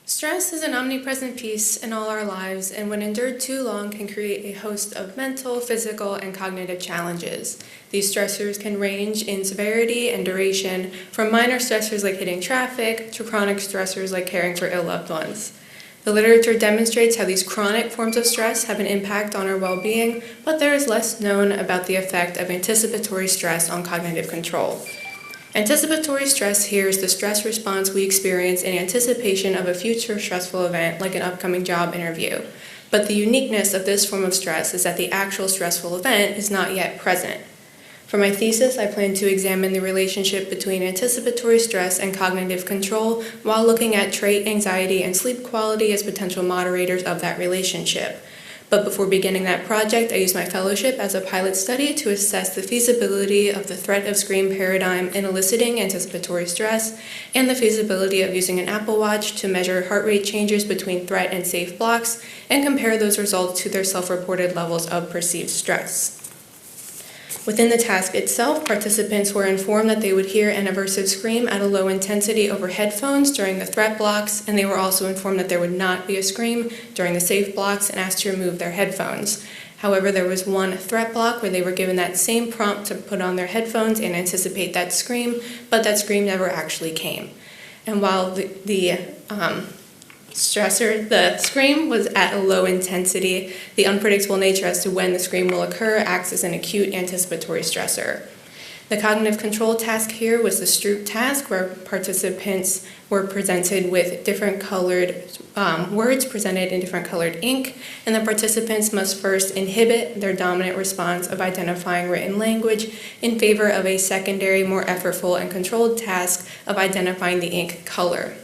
Stress is an omnipresent piece in all our lives, and when endured too long can create a host of mental, physical, and cognitive challenges. These stressors can range in severity and duration, from minor stressors like hitting traffic to chronic stressors like caring for ill loved ones. The literature demonstrates how these chronic forms of stress have an impact on our well-being, but there is less known about the effect of anticipatory stress on cognitive control. Anticipatory stress here is the stress response we experience in anticipation of a future stressful event like an upcoming job interview. But the uniqueness of this form of stress is that the actual stressful event is not yet present. For my thesis, I plan to examine the relationship between anticipatory stress and cognitive control while looking at trait, anxiety, and sleep quality as potential moderators of that relationship. But before beginning that project, I used my fellowship as a pilot study to assess the feasibility of the threat of scream paradigm in eliciting anticipatory stress and the feasibility of using an Apple Watch to measure heart rate changes between threat and safe blocks and compare those results to their self-reported levels of perceived stress. Within the task itself, participants were informed that they would hear an aversive scream at a low intensity over headphones during the threat blocks, and they were also informed that there would not be a scream during the safe blocks and asked to remove their headphones. However, there was one threat block where they were given that same prompt to put on their headphones and anticipate that scream, but that scream never actually came. And while the scream was at a low intensity, the unpredictable nature as to when the scream will occur acts as an acute anticipatory stressor. The cognitive control task here was the Stroop task, where participants were presented with different colored words presented in different colored ink, and the participants must first inhibit their dominant response of identifying written language in favor of a secondary, more effortful and controlled task of identifying the ink color.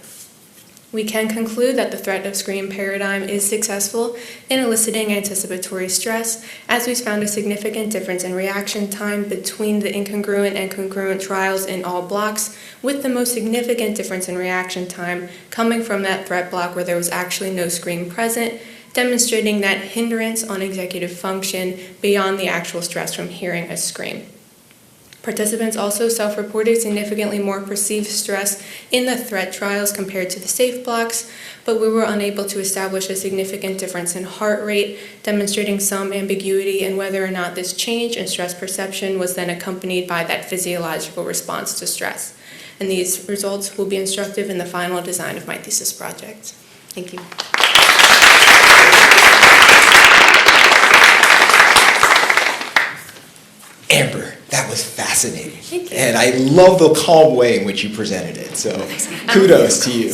We can conclude that the threat of scream paradigm is successful in eliciting anticipatory stress, as we found a significant difference in reaction time between the incongruent and congruent trials in all blocks, with the most significant difference in reaction time coming from that threat block where there was actually no scream present, demonstrating that hindrance on executive function beyond the actual stress from hearing a scream. Participants also self-reported significantly more perceived stress in the threat trials compared to the safe blocks, but we were unable to establish a significant difference in heart rate, demonstrating some ambiguity in whether or not this change in stress perception was then accompanied by that physiological response to stress. And these results will be instructive in the final design of my thesis project. Thank you. Amber, that was fascinating. Thank you. And I love the calm way in which you presented it, so kudos to you.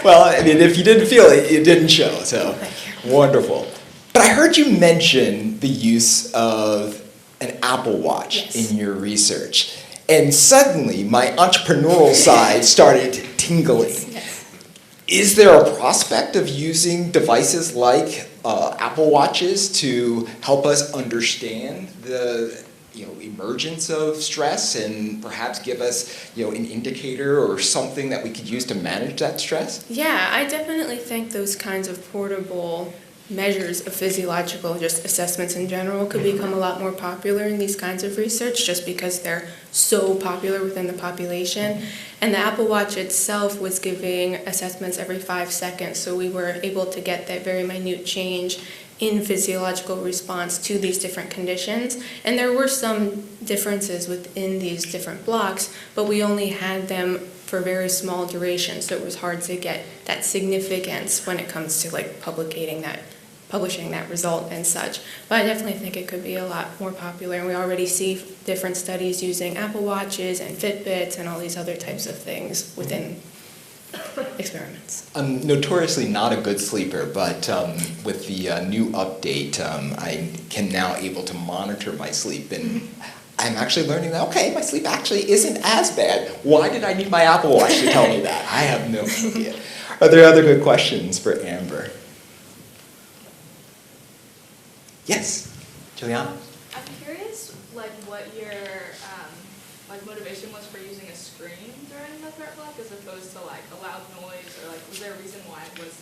Well, I mean, if you didn't feel it, it didn't show, so wonderful. But I heard you mention the use of an Apple Watch in your research, and suddenly my entrepreneurial side started tingling. Yes. Is there a prospect of using devices like Apple Watches to help us understand the emergence of stress and perhaps give us an indicator or something that we could use to manage that stress? Yeah, I definitely think those kinds of portable measures of physiological assessments in general could become a lot more popular in these kinds of research just because they're so popular within the population. And the Apple Watch itself was giving assessments every 5 seconds, so we were able to get that very minute change in physiological response to these different conditions. And there were some differences within these different blocks, but we only had them for very small durations, so it was hard to get that significance when it comes to publishing that result and such. But I definitely think it could be a lot more popular, and we already see different studies using Apple Watches and Fitbits and all these other types of things within experiments. I'm notoriously not a good sleeper, but with the new update, I can now able to monitor my sleep, and I'm actually learning that, okay, my sleep actually isn't as bad. Why did I need my Apple Watch to tell me that? I have no idea. Are there other good questions for Amber? Yes, Juliana? I'm curious, what your motivation was for using a screen during the threat block as opposed to a loud noise, or was there a reason why it was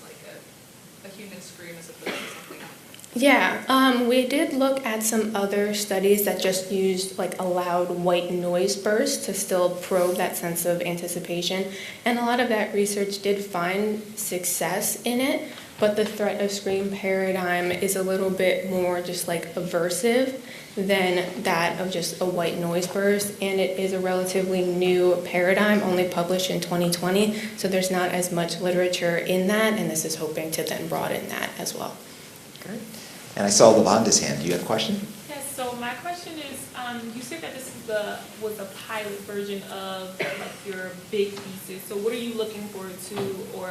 a a human scream as opposed to something else? Yeah, we did look at some other studies that just used like a loud white noise burst to still probe that sense of anticipation. And a lot of that research did find success in it, but the threat of scream paradigm is a little bit more just like aversive than that of just a white noise burst. And it is a relatively new paradigm, only published in 2020. So there's not as much literature in that, and this is hoping to then broaden that as well. Great. And I saw Lavanda's hand. Do you have a question? Yes, so my question is, you said that this is was a pilot version of like your big thesis. So what are you looking forward to, or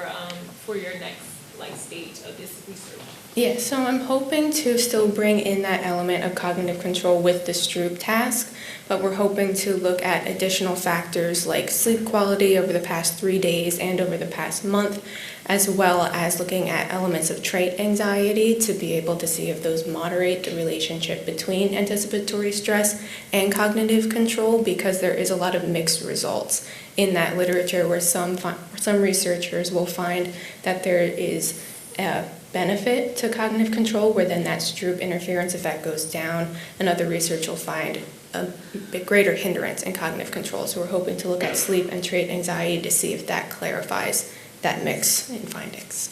for your next like stage of this research? Yeah, so I'm hoping to still bring in that element of cognitive control with the Stroop task, but we're hoping to look at additional factors like sleep quality over the past 3 days and over the past month, as well as looking at elements of trait anxiety to be able to see if those moderate the relationship between anticipatory stress and cognitive control, because there is a lot of mixed results in that literature where some researchers will find that there is a benefit to cognitive control where then that Stroop interference effect goes down, and other research will find a bit greater hindrance in cognitive control. So we're hoping to look at sleep and trait anxiety to see if that clarifies that mix in findings.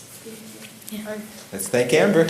Yeah. Let's thank Amber.